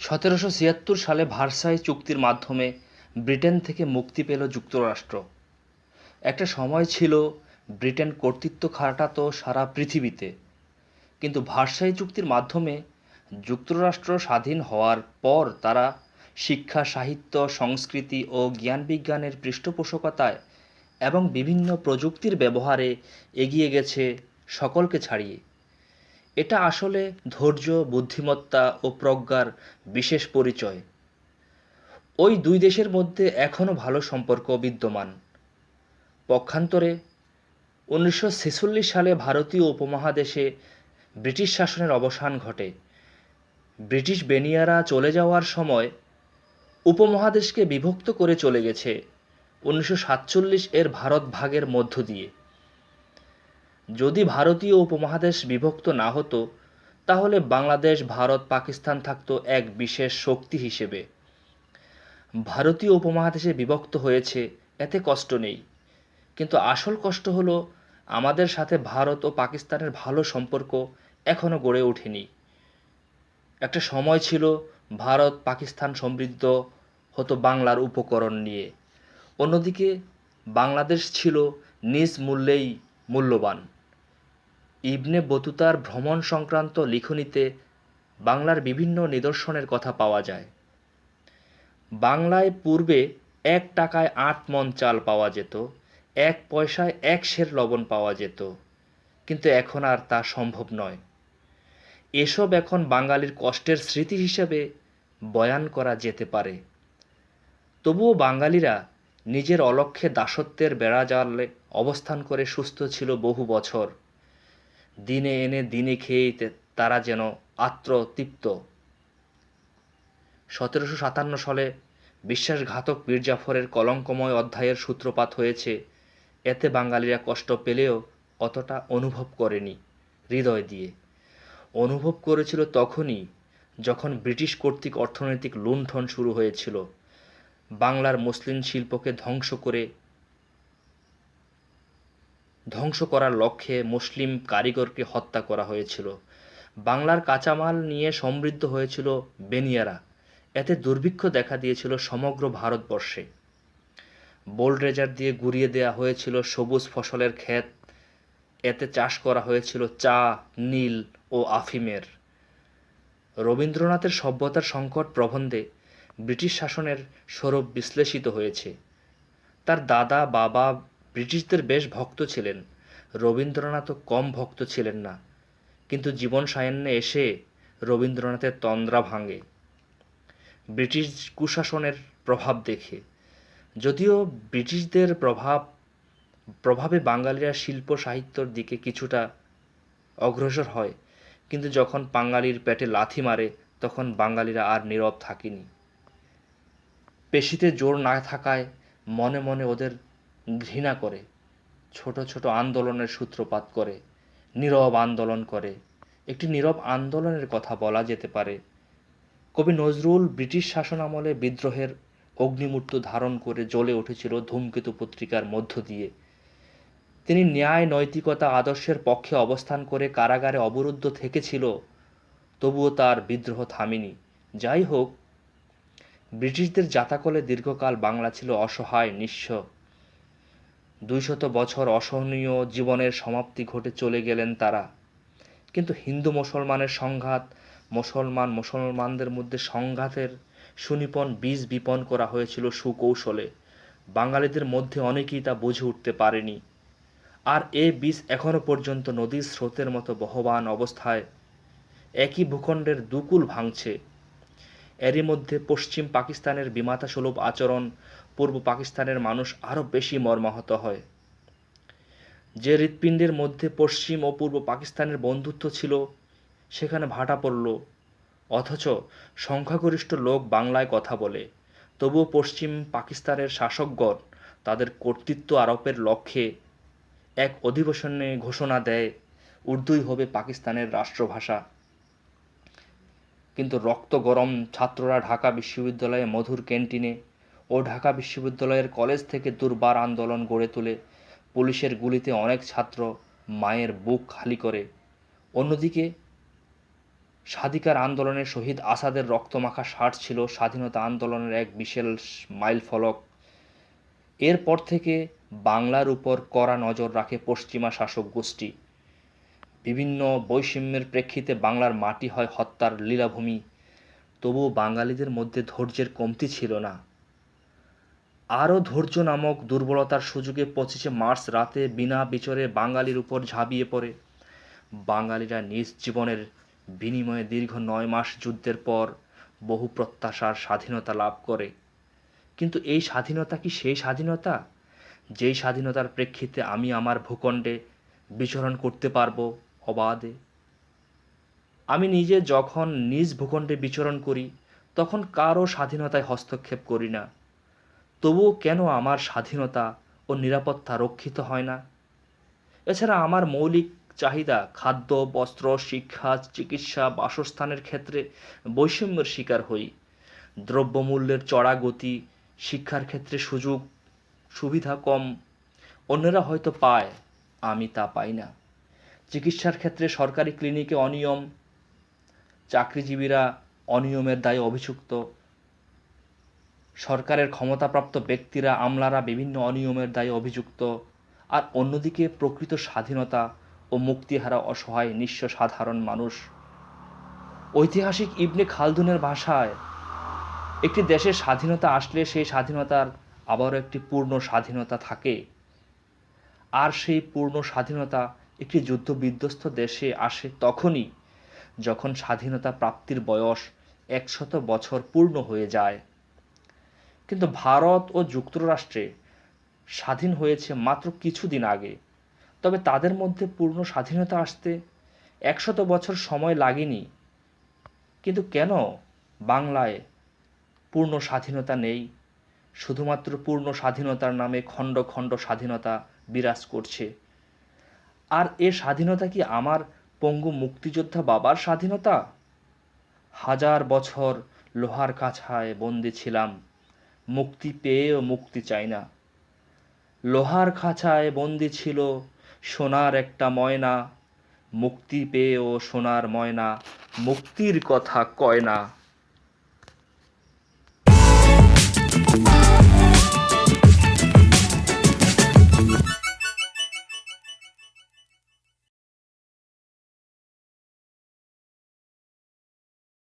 1776 সালে ভার্সাই চুক্তির মাধ্যমে ব্রিটেন থেকে মুক্তি পেল যুক্তরাষ্ট্র। একটা সময় ছিল ব্রিটেন কর্তৃত্ব খাটাতো সারা পৃথিবীতে, কিন্তু ভার্সাই চুক্তির মাধ্যমে যুক্তরাষ্ট্র স্বাধীন হওয়ার পর তারা শিক্ষা, সাহিত্য, সংস্কৃতি ও জ্ঞান-বিজ্ঞানের পৃষ্ঠপোষকতায় এবং বিভিন্ন প্রযুক্তির ব্যবহারে এগিয়ে গেছে সকলকে ছাড়িয়ে। এটা আসলে ধৈর্য, বুদ্ধিমত্তা ও প্রজ্ঞার বিশেষ পরিচয়। ওই দুই দেশের মধ্যে এখনও ভালো সম্পর্ক বিদ্যমান। পক্ষান্তরে 1946 সালে ভারতীয় উপমহাদেশে ব্রিটিশ শাসনের অবসান ঘটে। ব্রিটিশ বেনিয়ারা চলে যাওয়ার সময় উপমহাদেশকে বিভক্ত করে চলে গেছে 1947 এর ভারত ভাগের মধ্য দিয়ে। যদি ভারতীয় উপমহাদেশ বিভক্ত না হতো, তাহলে বাংলাদেশ, ভারত, পাকিস্তান থাকতো এক বিশেষ শক্তি হিসেবে। ভারতীয় উপমহাদেশে বিভক্ত হয়েছে, এতে কষ্ট নেই, কিন্তু আসল কষ্ট হলো আমাদের সাথে ভারত ও পাকিস্তানের ভালো সম্পর্ক এখনো গড়ে ওঠেনি। একটা সময় ছিল ভারত পাকিস্তান সমৃদ্ধ হতো বাংলার উপকরণ নিয়ে, অন্যদিকে বাংলাদেশ ছিল নিজ মূল্যেই মূল্যবান। ইবনে বতুতার ভ্রমণ সংক্রান্ত লিখনীতে বাংলার বিভিন্ন নিদর্শনের কথা পাওয়া যায়। বাংলায় পূর্বে 1 টাকায় 8 মণ চাল পাওয়া যেত, 1 পয়সায় 1 সের লবণ পাওয়া যেত, কিন্তু এখন আর তা সম্ভব নয়। এসব এখন বাঙালির কষ্টের স্মৃতি হিসেবে বয়ান করা যেতে পারে। তবুও বাঙালিরা নিজের অলক্ষ্যে দাসত্বের বেড়াজালে অবস্থান করে সুস্থ ছিল বহু বছর। দিনে এনে দিনে খেয়েই তারা যেন আত্মতৃপ্ত। 1757 সালে বিশ্বাসঘাতক মীর জাফরের কলঙ্কময় অধ্যায়ের সূত্রপাত হয়েছে। এতে বাঙালিরা কষ্ট পেলেও অতটা অনুভব করেনি হৃদয় দিয়ে। অনুভব করেছিল তখনই যখন ব্রিটিশ কর্তৃক অর্থনৈতিক লুণ্ঠন শুরু হয়েছিল। বাংলার মসলিন শিল্পকে ধ্বংস করার লক্ষ্যে মুসলিম কারিগরকে হত্যা করা হয়েছিল। বাংলার কাঁচামাল নিয়ে সমৃদ্ধ হয়েছিল বেনিয়ারা। এতে দুর্ভিক্ষ দেখা দিয়েছিল সমগ্র ভারতবর্ষে। বোলডোজার দিয়ে গুঁড়িয়ে দেয়া হয়েছিল সবুজ ফসলের ক্ষেত। এতে চাষ করা হয়েছিল চা, নীল ও আফিমের। রবীন্দ্রনাথের সভ্যতার সংকট প্রবন্ধে ব্রিটিশ শাসনের স্বরূপ বিশ্লেষিত হয়েছে। তার দাদা বাবা ব্রিটিশদের বেশ ভক্ত ছিলেন, রবীন্দ্রনাথও কম ভক্ত ছিলেন না, কিন্তু জীবন সায়ান্নে এসে রবীন্দ্রনাথের তন্দ্রা ভাঙে ব্রিটিশ কুশাসনের প্রভাব দেখে। যদিও ব্রিটিশদের প্রভাবে বাঙালিরা শিল্প সাহিত্যর দিকে কিছুটা অগ্রসর হয়, কিন্তু যখন বাঙালির পেটে লাথি মারে তখন বাঙালিরা আর নীরব থাকেনি। পেশিতে জোর না থাকায় মনে মনে ওদের ঘৃণা করে ছোট ছোট আন্দোলনের সূত্রপাত করে, নীরব আন্দোলন করে। একটি নীরব আন্দোলনের কথা বলা যেতে পারে। কবি নজরুল ব্রিটিশ শাসনামলে বিদ্রোহের অগ্নিমূর্ত ধারণ করে জ্বলে উঠেছিল ধূমকেতু পত্রিকার মধ্য দিয়ে। তিনি ন্যায়, নৈতিকতা, আদর্শের পক্ষে অবস্থান করে কারাগারে অবরুদ্ধ থেকেছিল, তবুও তার বিদ্রোহ থামেনি। যাই হোক, ব্রিটিশদের জাতাকলে দীর্ঘকাল বাংলা ছিল অসহায়, নিঃস্ব। 200 বছর অসহনীয় জীবনের সমাপ্তি ঘটে চলে গেলেন তারা। কিন্তু হিন্দু মুসলমানের সংঘাত, মুসলমানদের মধ্যে সংঘাতের সুনিপন বীজ বিপন করা হয়েছিল সুকৌশলে। বাঙালিদের মধ্যে অনেকেই তা বুঝে উঠতে পারেনি। আর এ বীজ এখনো পর্যন্ত নদীর স্রোতের মতো বহবান অবস্থায় একই ভূখণ্ডের দুকুল ভাঙছে। এরই মধ্যে পশ্চিম পাকিস্তানের বিমাতাসুলভ আচরণ পূর্ব পাকিস্তানের মানুষ আরও বেশি মর্মাহত হয়। যে হৃৎপিণ্ডের মধ্যে পশ্চিম ও পূর্ব পাকিস্তানের বন্ধুত্ব ছিল, সেখানে ভাটা পড়ল। অথচ সংখ্যাগরিষ্ঠ লোক বাংলায় কথা বলে। তবুও পশ্চিম পাকিস্তানের শাসকগণ তাদের কর্তৃত্ব আরোপের লক্ষ্যে এক অধিবেশনে ঘোষণা দেয় উর্দুই হবে পাকিস্তানের রাষ্ট্রভাষা। কিন্তু রক্ত গরম ছাত্ররা ঢাকা বিশ্ববিদ্যালয়ে মধুর ক্যান্টিনে ও ঢাকা বিশ্ববিদ্যালয়ের কলেজ থেকে দুর্বার আন্দোলন গড়ে তোলে। পুলিশের গুলিতে অনেক ছাত্র মায়ের বুক খালি করে। অন্যদিকে স্বাধিকার আন্দোলনে শহীদ আসাদের রক্তমাখা শার্ট ছিল স্বাধীনতা আন্দোলনের এক বিশাল মাইলফলক। এরপর থেকে বাংলার উপর কড়া নজর রাখে পশ্চিমা শাসক গোষ্ঠী। বিভিন্ন বৈষম্যের প্রেক্ষিতে বাংলার মাটি হয় হত্যার লীলাভূমি। তবুও বাঙালিদের মধ্যে ধৈর্যের কমতি ছিল না। আরও ধৈর্য নামক দুর্বলতার সুযোগে 25শে মার্চ রাতে বিনা বিচারে বাঙালির উপর ঝাঁপিয়ে পড়ে। বাঙালিরা নিজ জীবনের বিনিময়ে দীর্ঘ 9 মাস যুদ্ধের পর বহু প্রত্যাশার স্বাধীনতা লাভ করে। কিন্তু এই স্বাধীনতা কি সেই স্বাধীনতা যেই স্বাধীনতার প্রেক্ষিতে আমি আমার ভূখণ্ডে বিচরণ করতে পারবো অবাধে? আমি নিজে যখন নিজ ভূখণ্ডে বিচরণ করি তখন কারও স্বাধীনতায় হস্তক্ষেপ করি না। তবুও কেন আমার স্বাধীনতা ও নিরাপত্তা রক্ষিত হয় না? এছাড়া আমার মৌলিক চাহিদা খাদ্য, বস্ত্র, শিক্ষা, চিকিৎসা, বাসস্থানের ক্ষেত্রে বৈষম্যের শিকার হই। দ্রব্যমূল্যের চড়া গতি, শিক্ষার ক্ষেত্রে সুযোগ সুবিধা কম, অন্যরা হয়তো পায়, আমি তা পাই না। চিকিৎসার ক্ষেত্রে সরকারি ক্লিনিকে অনিয়ম, চাকরিজীবীরা অনিয়মের দায়ে অভিযুক্ত, সরকারের ক্ষমতাপ্রাপ্ত ব্যক্তিরা আমলারা বিভিন্ন অনিয়মের দায়ে অভিযুক্ত, আর অন্যদিকে প্রকৃত স্বাধীনতা ও মুক্তিহারা অসহায় নিঃস্ব সাধারণ মানুষ। ঐতিহাসিক ইবনে খালদুনের ভাষায় একটি দেশের স্বাধীনতা আসলে সেই স্বাধীনতার আবারও একটি পূর্ণ স্বাধীনতা থাকে। আর সেই পূর্ণ স্বাধীনতা একটি যুদ্ধবিধ্বস্ত দেশে আসে তখনই যখন স্বাধীনতা প্রাপ্তির বয়স 100 বছর পূর্ণ হয়ে যায়। কিন্তু ভারত ও যুক্তরাষ্ট্রে স্বাধীন হয়েছে মাত্র কিছুদিন আগে। তবে তাদের মধ্যে পূর্ণ স্বাধীনতা আসতে 100 বছর সময় লাগেনি। কিন্তু কেন বাংলায় পূর্ণ স্বাধীনতা নেই? শুধুমাত্র পূর্ণ স্বাধীনতার নামে খণ্ড খণ্ড স্বাধীনতা বিরাজ করছে। আর এ স্বাধীনতা কি আমার পঙ্গু মুক্তিযোদ্ধা বাবার স্বাধীনতা? 1000 বছর লোহার কাছায় বন্দি ছিলাম, মুক্তি পেয়েও মুক্তি চাই না। লোহার খাঁচায় বন্দি ছিল সোনার একটা ময়না, মুক্তি পেয়েও সোনার ময়না মুক্তির কথা কয় না।